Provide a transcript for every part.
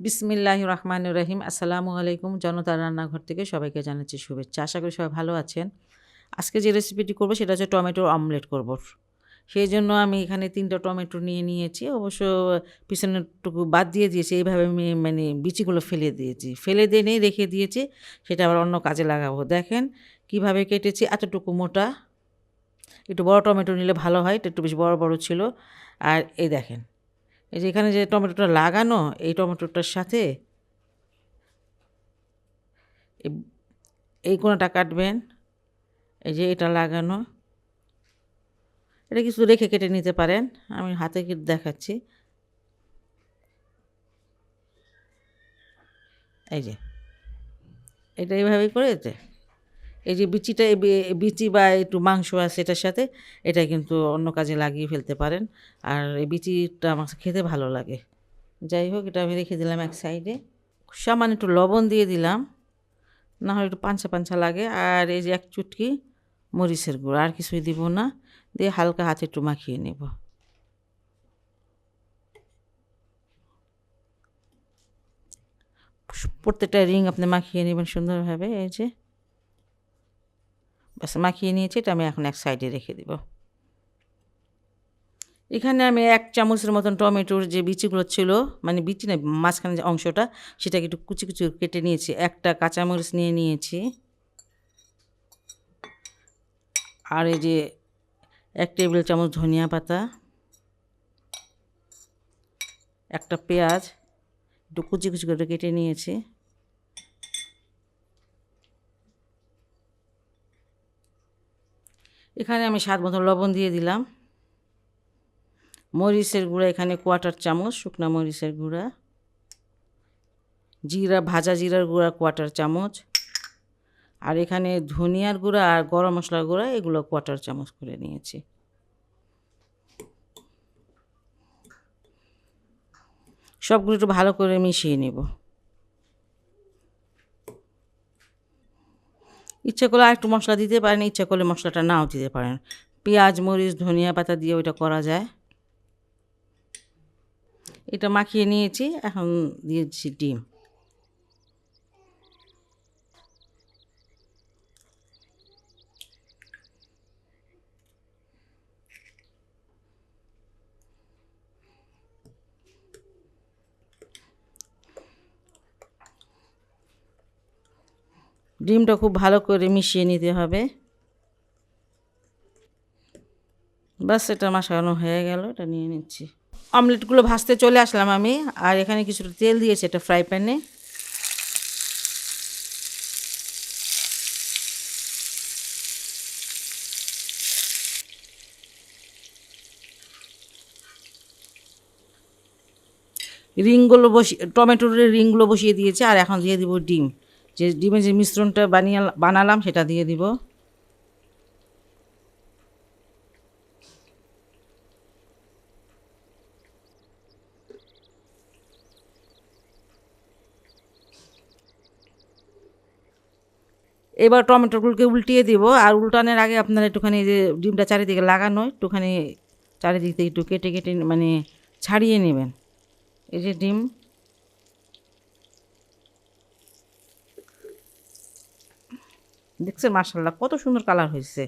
বিসমিল্লাহির রহমানির রহিম। আসসালামু আলাইকুম। জনতার রান্নাঘর থেকে সবাইকে জানাচ্ছি শুভেচ্ছা। আশা করি সবাই ভালো আছেন। আজকে যে রেসিপিটি করব সেটা হচ্ছে টমেটোর অমলেট করব। সেই জন্য আমি এখানে ৩টা টমেটো নিয়ে নিয়েছি। অবশ্য পিছনেরটুকু বাদ দিয়ে দিয়েছি। এইভাবে আমি মানে বিচিগুলো ফেলে দিয়েছি। ফেলে দিয়ে নিয়ে রেখে দিয়েছি। সেটা আবার অন্য কাজে লাগাবো। দেখেন কিভাবে কেটেছি, এতটুকু মোটা। একটু বড় টমেটো নিলে ভালো হয়। এটা একটু বেশি বড় বড় ছিল। আর এই দেখেন, এই যে এখানে যে টমেটোটা লাগানো, এই টমেটোটার সাথে এই কোণাটা কাটবেন। এই যে এটা লাগানো, এটা কিছু রেখে কেটে নিতে পারেন। আমি হাতে কেটে দেখাচ্ছি। এই যে এটা এইভাবে করে এই যে বিচিটা, বিচি বা একটু মাংস আছে এটার সাথে, এটা কিন্তু অন্য কাজে লাগিয়ে ফেলতে পারেন। আর এই বিচিটা আমার খেতে ভালো লাগে। যাই হোক, এটা আমি রেখে দিলাম এক সাইডে। সামান্য একটু লবণ দিয়ে দিলাম, না হলে একটু পাঞ্চা পাঞ্চা লাগে। আর এই যে এক চুটকি মরিচের গুঁড়ো, আর কিছুই দিব না। দিয়ে হালকা হাতে একটু মাখিয়ে নেব। প্রত্যেকটা রিং আপনি মাখিয়ে নেবেন সুন্দরভাবে। এই যে ব্যাস মাখিয়ে নিয়েছি। এটা আমি এখন এক সাইডে রেখে দিব। এখানে আমি 1 চামচের মতন টমেটোর যে বিচিগুলো ছিল, মানে বিচি না, মাঝখানে যে অংশটা, সেটাকে একটু কুচি কুচি কেটে নিয়েছি। একটা কাঁচামরিচ নিয়ে নিয়েছি। আর এই যে 1 টেবিল চামচ ধনিয়া পাতা, একটা পেঁয়াজ একটু কুচি কুচি করে কেটে নিয়েছি। এখানে আমি স্বাদ মতো লবণ দিয়ে দিলাম। মরিচের গুঁড়া এখানে 1/4 চামচ, শুকনা মরিচের গুঁড়া। জিরা, ভাজা জিরার গুঁড়া 1/4 চামচ। আর এখানে ধনিয়ার গুঁড়া আর গরম মশলার গুঁড়া, এগুলো 1/4 চামচ করে নিয়েছি। সবগুলো একটু ভালো করে মিশিয়ে নেব। ইচ্ছা করলে আর একটু মশলা দিতে পারেন, ইচ্ছা করলে মশলাটা নাও দিতে পারেন। পেঁয়াজ, মরিচ, ধনিয়া পাতা দিয়ে ওইটা করা যায়। এটা মাখিয়ে নিয়েছি। এখন দিয়েছি ডিম। ডিমটা খুব ভালো করে মিশিয়ে নিতে হবে। বাস, এটা মাখানো হয়ে গেল। এটা নিয়ে নিচ্ছি। অমলেটগুলো ভাজতে চলে আসলাম আমি। আর এখানে কিছুটা তেল দিয়েছি এটা ফ্রাই প্যানে। রিংগুলো বসিয়ে, টমেটোর রিংগুলো বসিয়ে দিয়েছি। আর এখন দিয়ে দিব ডিম। যে ডিমের যে মিশ্রণটা বানালাম সেটা দিয়ে দিব। এবার টমেটোগুলোকে উল্টিয়ে দিব। আর উল্টানোর আগে আপনারা একটুখানি যে ডিমটা চারিদিকে লাগানো, একটুখানি চারিদিক থেকে একটু কেটে কেটে মানে ছাড়িয়ে নেবেন। এই যে ডিম, দেখছেন মাশাআল্লাহ কত সুন্দর কালার হয়েছে।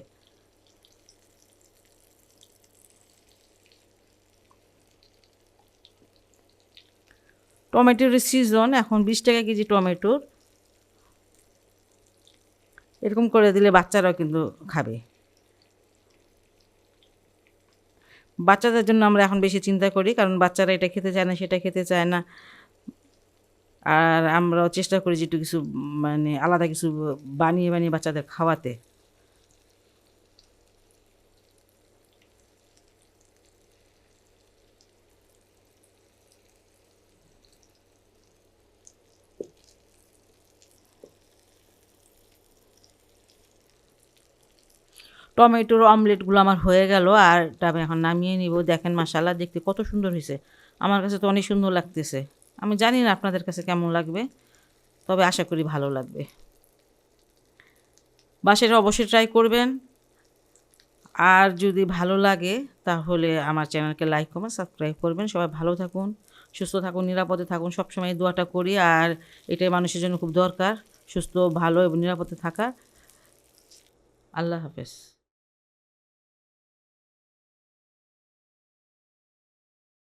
টমেটোর সিজন এখন 20 টাকা কেজি টমেটোর। এরকম করে দিলে বাচ্চারাও কিন্তু খাবে। বাচ্চাদের জন্য আমরা এখন বেশি চিন্তা করি, কারণ বাচ্চারা এটা খেতে চায় না, সেটা খেতে চায় না। আর আমরাও চেষ্টা করি যে একটু কিছু মানে আলাদা কিছু বানিয়ে বানিয়ে বাচ্চাদের খাওয়াতে। টমেটোর অমলেটগুলো আমার হয়ে গেল। আর এটা আমি এখন নামিয়ে নিব। দেখেন মাশাআল্লাহ দেখতে কত সুন্দর হয়েছে। আমার কাছে তো অনেক সুন্দর লাগতেছে। আমি জানি না আপনাদের কাছে কেমন লাগবে, তবে আশা করি ভালো লাগবে। বাসায় অবশ্যই ট্রাই করবেন। আর যদি ভালো লাগে তাহলে আমার চ্যানেলকে লাইক কমেন্ট সাবস্ক্রাইব করবেন। সবাই ভালো থাকুন, সুস্থ থাকুন, নিরাপদে থাকুন। সবসময় দোয়াটা করি, আর এটাই মানুষের জন্য খুব দরকার, সুস্থ ভালো এবং নিরাপদে থাকা। আল্লাহ হাফেজ।